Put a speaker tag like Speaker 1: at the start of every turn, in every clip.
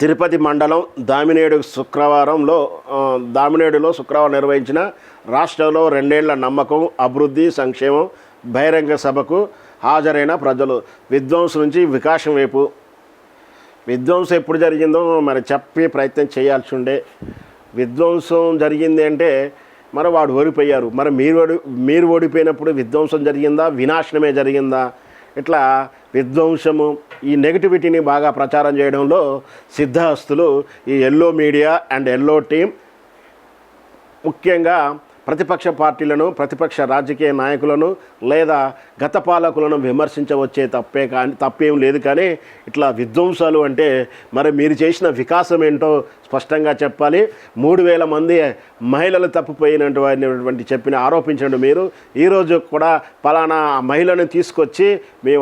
Speaker 1: తిరుపతి మండలం దామినేడులో శుక్రవారం నిర్వహించిన రాష్ట్రంలో 2 ఏళ్ల నమ్మకం అభివృద్ధి సంక్షేమం బహిరంగ సభకు హాజరైన ప్రజలు విధ్వంసం నుంచి వికాసం వైపు. విధ్వంసం ఎప్పుడు జరిగిందో మరి చెప్పే ప్రయత్నం చేయాల్సి ఉండే. విధ్వంసం జరిగింది అంటే మరి వాడు ఓడిపోయారు, మరి మీరు ఓడిపోయినప్పుడు విధ్వంసం జరిగిందా వినాశనమే జరిగిందా? ఇట్లా విధ్వంసము ఈ నెగటివిటీని బాగా ప్రచారం చేయడంలో సిద్ధహస్తులు ఈ yellow media and yellow team ముఖ్యంగా ప్రతిపక్ష పార్టీలను ప్రతిపక్ష రాజకీయ నాయకులను లేదా గత పాలకులను విమర్శించవచ్చే తప్పేం లేదు. కానీ ఇట్లా విధ్వంసాలు అంటే మరి మీరు చేసిన వికాసం ఏంటో స్పష్టంగా చెప్పాలి. 3000 మంది మహిళలు తప్పిపోయినటువంటి ఆరోపించండి. మీరు ఈరోజు కూడా పలానా మహిళను తీసుకొచ్చి మేము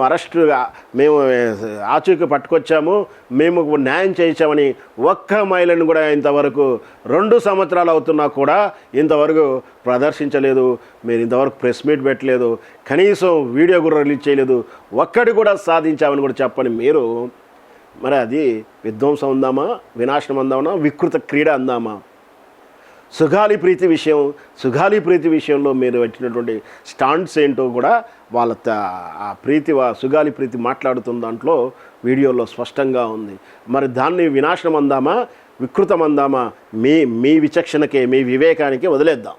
Speaker 1: ఆచూకీ పట్టుకొచ్చాము, మేము న్యాయం చేయించామని ఒక్క మహిళను కూడా ఇంతవరకు 2 సంవత్సరాలు అవుతున్నా కూడా ఇంతవరకు ప్రదర్శించలేదు. మీరు ఇంతవరకు ప్రెస్ మీట్ పెట్టలేదు, కనీసం వీడియో కూడా రిలీజ్ చేయలేదు. ఒక్కటి కూడా సాధించామని కూడా చెప్పని మీరు మరి అది విధ్వంసం అందామా, వినాశనం అందామా, వికృత క్రీడ అందామా? సుగాలి ప్రీతి విషయంలో మీరు వచ్చినటువంటి స్టాండ్స్ ఏంటో కూడా వాళ్ళ సుగాలి ప్రీతి మాట్లాడుతున్న దాంట్లో వీడియోలో స్పష్టంగా ఉంది. మరి దాన్ని వినాశనం అందామా, వికృతం అందామా? మీ విచక్షణకే, మీ వివేకానికి వదిలేద్దాం.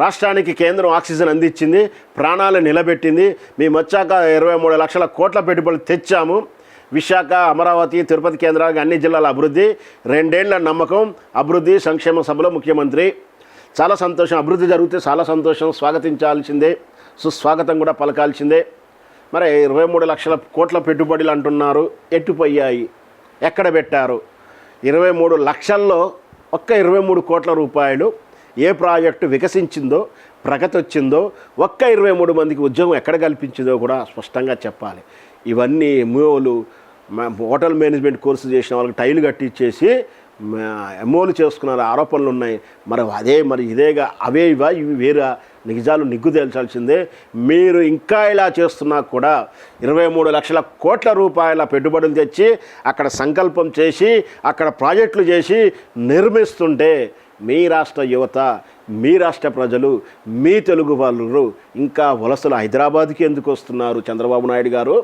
Speaker 1: రాష్ట్రానికి కేంద్రం ఆక్సిజన్ అందించింది, ప్రాణాలు నిలబెట్టింది. మేము వచ్చాక 23 లక్షల కోట్ల పెట్టుబడులు తెచ్చాము. విశాఖ, అమరావతి, తిరుపతి కేంద్రాలకు అన్ని జిల్లాల అభివృద్ధి, 2 ఏళ్ల నమ్మకం అభివృద్ధి సంక్షేమ సభలో ముఖ్యమంత్రి. చాలా సంతోషం, అభివృద్ధి జరిగితే చాలా సంతోషం, స్వాగతించాల్సిందే, సుస్వాగతం కూడా పలకాల్సిందే. మరి 23 లక్షల కోట్ల పెట్టుబడులు అంటున్నారు, ఎట్టుపోయాయి, ఎక్కడ పెట్టారు? 23 లక్షల్లో ఒక్క 23 కోట్ల రూపాయలు ఏ ప్రాజెక్టు వికసించిందో, ప్రగతి వచ్చిందో, ఒక్క 23 మందికి ఉద్యోగం ఎక్కడ కల్పించిందో కూడా స్పష్టంగా చెప్పాలి. ఇవన్నీ ఎంఓలు, హోటల్ మేనేజ్మెంట్ కోర్సు చేసిన వాళ్ళకి టైలు కట్టించేసి ఎంఓలు చేసుకున్న ఆరోపణలు ఉన్నాయి. మరి ఇదేగా ఇవి వేరా? నిజాలు నిగ్గు తేల్చాల్సిందే. మీరు ఇంకా ఇలా చేస్తున్నా కూడా 23 లక్షల కోట్ల రూపాయల పెట్టుబడులు తెచ్చి అక్కడ సంకల్పం చేసి అక్కడ ప్రాజెక్టులు చేసి నిర్మిస్తుంటే మీ రాష్ట్ర యువత, మీ రాష్ట్ర ప్రజలు, మీ తెలుగు వాళ్ళు ఇంకా వలసలు హైదరాబాద్కి ఎందుకు వస్తున్నారు? చంద్రబాబు నాయుడు గారు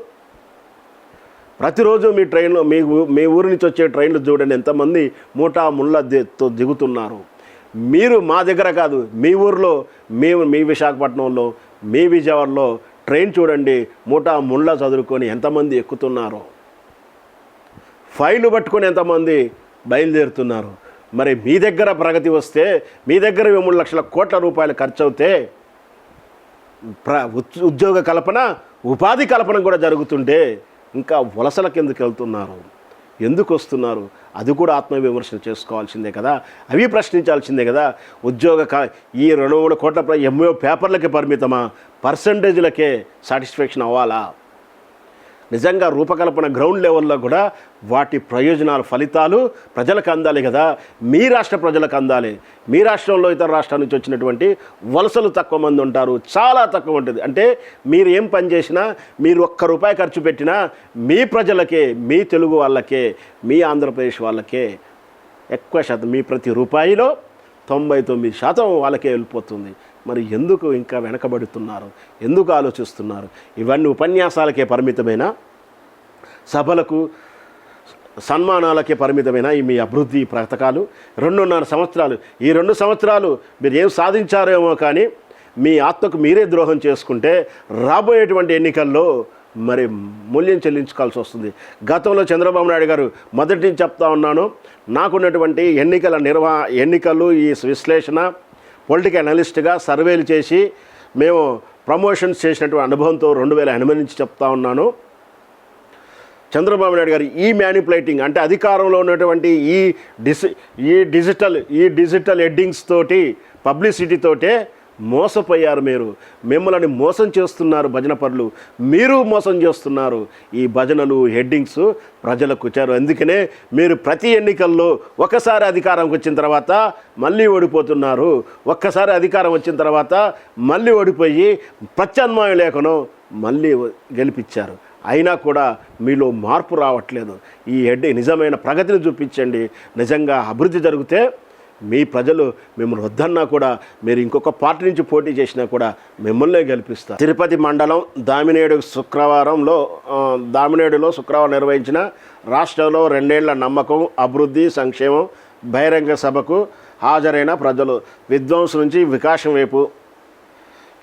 Speaker 1: ప్రతిరోజు మీ ట్రైన్లో మీ ఊరి నుంచి వచ్చే ట్రైన్లు చూడండి, ఎంతమంది మూటా ముళ్ళతో దిగుతున్నారు. మీరు మా దగ్గర కాదు, మీ ఊరిలో, మీ విశాఖపట్నంలో, మీ విజయవాడలో ట్రైన్ చూడండి, మూటా ముళ్ళ చదువుకొని ఎంతమంది ఎక్కుతున్నారు, ఫైలు పట్టుకొని ఎంతమంది బయలుదేరుతున్నారు. మరి మీ దగ్గర ప్రగతి వస్తే, మీ దగ్గర 3 లక్షల కోట్ల రూపాయలు ఖర్చు అవుతే ఉద్యోగ కల్పన, ఉపాధి కల్పన కూడా జరుగుతుంటే ఇంకా వలసలకు ఎందుకు వెళ్తున్నారు, ఎందుకు వస్తున్నారు? అది కూడా ఆత్మవిమర్శన చేసుకోవాల్సిందే కదా, అవి ప్రశ్నించాల్సిందే కదా. ఈ 2-3 కోట్ల ఎంఓ పేపర్లకే పరిమితమా? పర్సంటేజ్లకే సాటిస్ఫాక్షన్ అవ్వాలా? నిజంగా రూపకల్పన గ్రౌండ్ లెవెల్లో కూడా వాటి ప్రయోజనాలు, ఫలితాలు ప్రజలకు అందాలి కదా, మీ రాష్ట్ర ప్రజలకు అందాలి. మీ రాష్ట్రంలో ఇతర రాష్ట్రాల నుంచి వచ్చినటువంటి వలసలు తక్కువ మంది ఉంటారు, చాలా తక్కువ ఉంటుంది. అంటే మీరు ఏం పని చేసినా, మీరు ₹1 ఖర్చు పెట్టినా మీ ప్రజలకే, మీ తెలుగు వాళ్ళకే, మీ ఆంధ్రప్రదేశ్ వాళ్ళకే ఎక్కువ శాతం, మీ ప్రతి రూపాయిలో 99% వాళ్ళకే వెళ్ళిపోతుంది. మరి ఎందుకు ఇంకా వెనకబడుతున్నారు? ఎందుకు ఆలోచిస్తున్నారు? ఇవన్నీ ఉపన్యాసాలకే పరిమితమైన, సభలకు సన్మానాలకే పరిమితమైన ఈ మీ అభివృద్ధి పథకాలు 2.5 సంవత్సరాలు, ఈ 2 సంవత్సరాలు మీరు ఏం సాధించారేమో కానీ మీ ఆత్మకు మీరే ద్రోహం చేసుకుంటే రాబోయేటువంటి ఎన్నికల్లో మరి మూల్యం చెల్లించుకోవాల్సి వస్తుంది. గతంలో చంద్రబాబు నాయుడు గారు మొదటి నుంచి చెప్తా ఉన్నాను, నాకున్నటువంటి ఎన్నికలు ఈ విశ్లేషణ, పొలిటికల్ అనలిస్ట్గా సర్వేలు చేసి మేము ప్రమోషన్స్ చేసినటువంటి అనుభవంతో 2008 నుంచి చెప్తా ఉన్నాను. చంద్రబాబు నాయుడు గారు ఈ మ్యానిపులేటింగ్ అంటే అధికారంలో ఉన్నటువంటి ఈ డిజిటల్ హెడ్డింగ్స్ తోటి, పబ్లిసిటీ తోటే మోసపోయారు. మిమ్మల్ని మోసం చేస్తున్నారు భజన పరులు, మీరు మోసం చేస్తున్నారు. ఈ భజనలు, హెడ్డింగ్స్ ప్రజలకు వచ్చారు. అందుకనే మీరు ప్రతి ఎన్నికల్లో ఒకసారి అధికారంకి వచ్చిన తర్వాత మళ్ళీ ఓడిపోతున్నారు. ఒక్కసారి అధికారం వచ్చిన తర్వాత మళ్ళీ ఓడిపోయి ప్రత్యామ్నాయం లేకనో మళ్ళీ గెలిపించారు. అయినా కూడా మీలో మార్పు రావట్లేదు. ఈ నిజమైన ప్రగతిని చూపించండి. నిజంగా అభివృద్ధి జరిగితే మీ ప్రజలు మిమ్మల్ని వద్దన్నా కూడా మీరు ఇంకొక పార్టీ నుంచి పోటీ చేసినా కూడా మిమ్మల్నే గెలిపిస్తారు. తిరుపతి మండలం దామినేడులో శుక్రవారం నిర్వహించిన రాష్ట్రంలో 2 ఏళ్ల నమ్మకం, అభివృద్ధి, సంక్షేమం బహిరంగ సభకు హాజరైన ప్రజలు విధ్వంసం నుంచి వికాసం వైపు.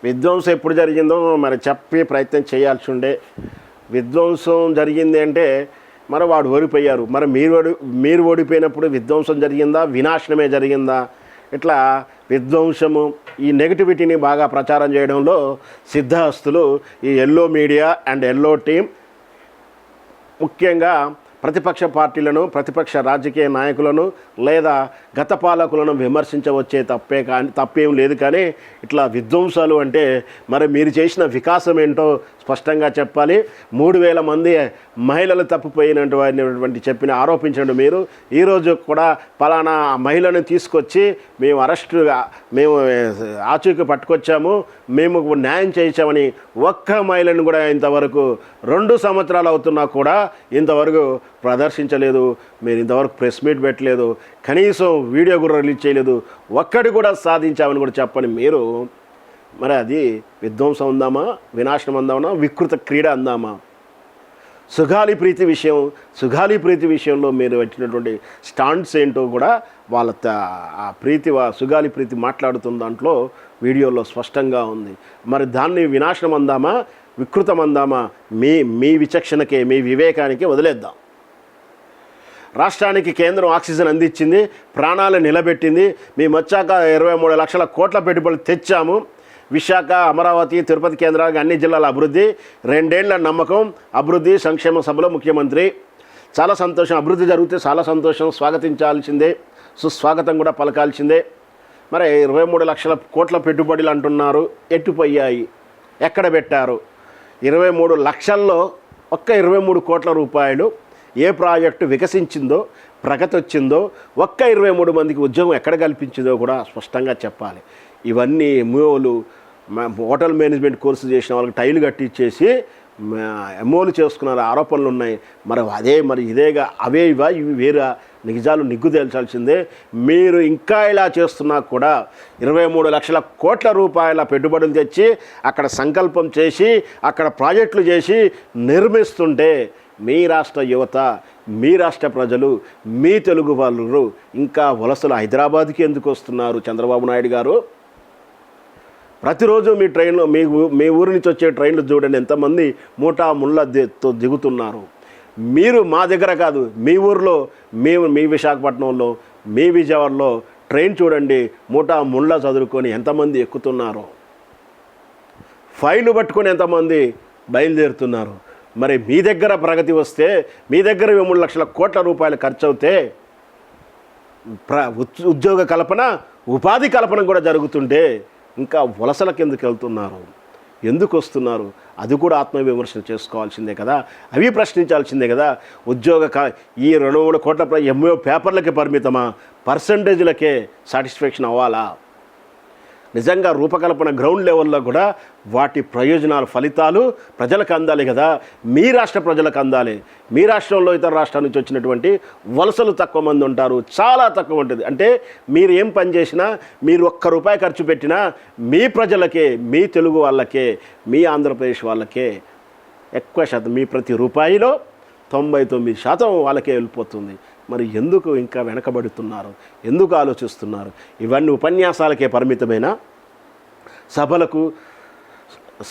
Speaker 1: విధ్వంసం ఎప్పుడు జరిగిందో మరి చెప్పే ప్రయత్నం చేయాల్సి ఉండే. విధ్వంసం జరిగింది అంటే మరి వాడు ఓడిపోయారు. మరి మీరు ఓడిపోయినప్పుడు విధ్వంసం జరిగిందా, వినాశనమే జరిగిందా? ఇట్లా విధ్వంసము ఈ నెగటివిటీని బాగా ప్రచారం చేయడంలో సిద్ధహస్తులు ఈ yellow media and yellow team ముఖ్యంగా ప్రతిపక్ష పార్టీలను, ప్రతిపక్ష రాజకీయ నాయకులను లేదా గత పాలకులను విమర్శించవచ్చే తప్పేం లేదు. కానీ ఇట్లా విధ్వంసాలు అంటే మరి మీరు చేసిన వికాసం ఏంటో స్పష్టంగా చెప్పాలి. 3000 మంది మహిళలు తప్పిపోయినటువంటి ఆరోపించండి. మీరు ఈరోజు కూడా పలానా మహిళను తీసుకొచ్చి మేము ఆచూకీ పట్టుకొచ్చాము, మేము న్యాయం చేయించామని ఒక్క మహిళను కూడా ఇంతవరకు 2 సంవత్సరాలు అవుతున్నా కూడా ఇంతవరకు ప్రదర్శించలేదు. మీరు ఇంతవరకు ప్రెస్ మీట్ పెట్టలేదు, కనీసం వీడియో కూడా రిలీజ్ చేయలేదు. ఒక్కటి కూడా సాధించామని కూడా చెప్పని మీరు మరి అది విధ్వంసం అందామా, వినాశనం అందామా, వికృత క్రీడ అందామా? సుగాలి ప్రీతి విషయంలో మీరు వచ్చినటువంటి స్టాండ్స్ ఏంటో కూడా వాళ్ళ సుగాలి ప్రీతి మాట్లాడుతున్న దాంట్లో వీడియోలో స్పష్టంగా ఉంది. మరి దాన్ని వినాశనం అందామా, వికృతం అందామా? మీ విచక్షణకే, మీ వివేకానికి వదిలేద్దాం. రాష్ట్రానికి కేంద్రం ఆక్సిజన్ అందించింది, ప్రాణాలు నిలబెట్టింది. మేము వచ్చాక 23 లక్షల కోట్ల పెట్టుబడులు తెచ్చాము. విశాఖ, అమరావతి, తిరుపతి కేంద్రాలకు అన్ని జిల్లాల అభివృద్ధి, 2 ఏళ్ల నమ్మకం, అభివృద్ధి, సంక్షేమ సభలో ముఖ్యమంత్రి. చాలా సంతోషం. అభివృద్ధి జరిగితే చాలా సంతోషం, స్వాగతించాల్సిందే, సుస్వాగతం కూడా పలకాల్సిందే. మరి 23 లక్షల కోట్ల పెట్టుబడులు అంటున్నారు, ఎట్టుపోయాయి? ఎక్కడ పెట్టారు? 23 లక్షల్లో ఒక్క 23 కోట్ల రూపాయలు ఏ ప్రాజెక్టు వికసించిందో, ప్రగతి వచ్చిందో, ఒక్క 23 మందికి ఉద్యోగం ఎక్కడ కల్పించిందో కూడా స్పష్టంగా చెప్పాలి. ఇవన్నీ ఎంఓలు, హోటల్ మేనేజ్మెంట్ కోర్సు చేసిన వాళ్ళకి టైలు కట్టించేసి ఎంఓలు చేసుకున్న ఆరోపణలు ఉన్నాయి. మరి ఇదేగా ఇవి వేరే నిజాలు నిగ్గు తేల్చాల్సిందే. మీరు ఇంకా ఇలా చేస్తున్నా కూడా 23 లక్షల కోట్ల రూపాయల పెట్టుబడులు తెచ్చి అక్కడ సంకల్పం చేసి అక్కడ ప్రాజెక్టులు చేసి నిర్మిస్తుంటే మీ రాష్ట్ర యువత, మీ రాష్ట్ర ప్రజలు, మీ తెలుగు వాళ్ళు ఇంకా వలసలు హైదరాబాద్కి ఎందుకు వస్తున్నారు? చంద్రబాబు నాయుడు గారు ప్రతిరోజు మీ ట్రైన్లో మీ ఊరి నుంచి వచ్చే ట్రైన్లు చూడండి ఎంతమంది మూటా ముళ్ళతో దిగుతున్నారు. మీరు మా దగ్గర కాదు, మీ ఊరిలో, మీ విశాఖపట్నంలో, మీ విజయవాడలో ట్రైన్ చూడండి, మూటా ముళ్ళ చదువుకొని ఎంతమంది ఎక్కుతున్నారు, ఫైలు పట్టుకొని ఎంతమంది బయలుదేరుతున్నారు. మరి మీ దగ్గర ప్రగతి వస్తే, మీ దగ్గర 3 లక్షల కోట్ల రూపాయలు ఖర్చు అవుతే ఉద్యోగ కల్పన, ఉపాధి కల్పన కూడా జరుగుతుంటే ఇంకా వలసలకు ఎందుకు వెళ్తున్నారు? ఎందుకు వస్తున్నారు? అది కూడా ఆత్మవిమర్శన చేసుకోవాల్సిందే కదా, అవి ప్రశ్నించాల్సిందే కదా. ఈ 2-3 కోట్ల ఎంఓ పేపర్లకే పరిమితమా? పర్సంటేజ్లకే సాటిస్ఫాక్షన్ అవ్వాలా? నిజంగా రూపకల్పన గ్రౌండ్ లెవెల్లో కూడా వాటి ప్రయోజనాలు, ఫలితాలు ప్రజలకు అందాలి కదా, మీ రాష్ట్ర ప్రజలకు అందాలి. మీ రాష్ట్రంలో ఇతర రాష్ట్రాల నుంచి వచ్చినటువంటి వలసలు తక్కువ మంది ఉంటారు, చాలా తక్కువ ఉంటుంది. అంటే మీరు ఏం పని చేసినా, మీరు ₹1 ఖర్చు పెట్టినా మీ ప్రజలకే, మీ తెలుగు వాళ్ళకే, మీ ఆంధ్రప్రదేశ్ వాళ్ళకే ఎక్కువ శాతం, మీ ప్రతి రూపాయిలో 99% వాళ్ళకే వెళ్ళిపోతుంది. మరి ఎందుకు ఇంకా వెనకబడుతున్నారు? ఎందుకు ఆలోచిస్తున్నారు? ఇవన్నీ ఉపన్యాసాలకే పరిమితమైన, సభలకు,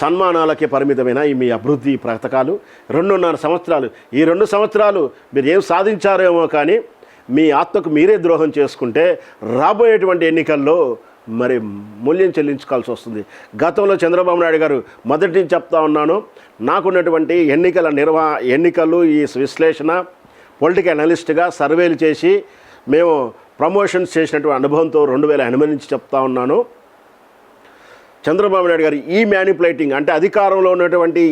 Speaker 1: సన్మానాలకే పరిమితమైన మీ అభివృద్ధి పథకాలు 2.5 సంవత్సరాలు, ఈ 2 సంవత్సరాలు మీరు ఏం సాధించారేమో కానీ మీ ఆత్మకు మీరే ద్రోహం చేసుకుంటే రాబోయేటువంటి ఎన్నికల్లో మరి మూల్యం చెల్లించుకోవాల్సి వస్తుంది. గతంలో చంద్రబాబు నాయుడు గారు మొదటి నుంచి చెప్తా ఉన్నాను, నాకున్నటువంటి ఎన్నికలు ఈ విశ్లేషణ, పొలిటికల్ అనలిస్ట్గా సర్వేలు చేసి మేము ప్రమోషన్స్ చేసినటువంటి అనుభవంతో 2008 నుంచి చెప్తా ఉన్నాను. చంద్రబాబు నాయుడు గారు ఈ మ్యానిపులేటింగ్ అంటే అధికారంలో ఉన్నటువంటి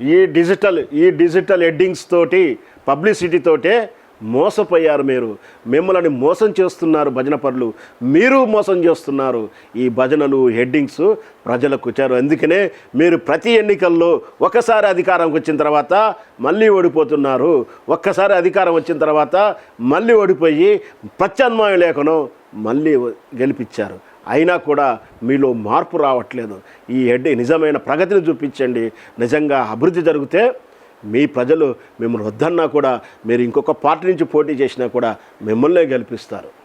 Speaker 1: ఈ డిజిటల్ హెడ్డింగ్స్ తోటి, పబ్లిసిటీ తోటే మోసపోయారు. మిమ్మల్ని మోసం చేస్తున్నారు భజన పరులు, మీరు మోసం చేస్తున్నారు. ఈ భజనలు హెడ్డింగ్స్ ప్రజలకు వచ్చారు. అందుకనే మీరు ప్రతి ఎన్నికల్లో ఒకసారి అధికారంకి వచ్చిన తర్వాత మళ్ళీ ఓడిపోతున్నారు. ఒక్కసారి అధికారం వచ్చిన తర్వాత మళ్ళీ ఓడిపోయి ప్రత్యామ్నాయం లేకనో మళ్ళీ గెలిపించారు. అయినా కూడా మీలో మార్పు రావట్లేదు. ఈ నిజమైన ప్రగతిని చూపించండి. నిజంగా అభివృద్ధి జరిగితే మీ ప్రజలు మిమ్మల్ని వద్దన్నా కూడా, మీరు ఇంకొక పార్టీ నుంచి పోటీ చేసినా కూడా మిమ్మల్నే గెలిపిస్తారు.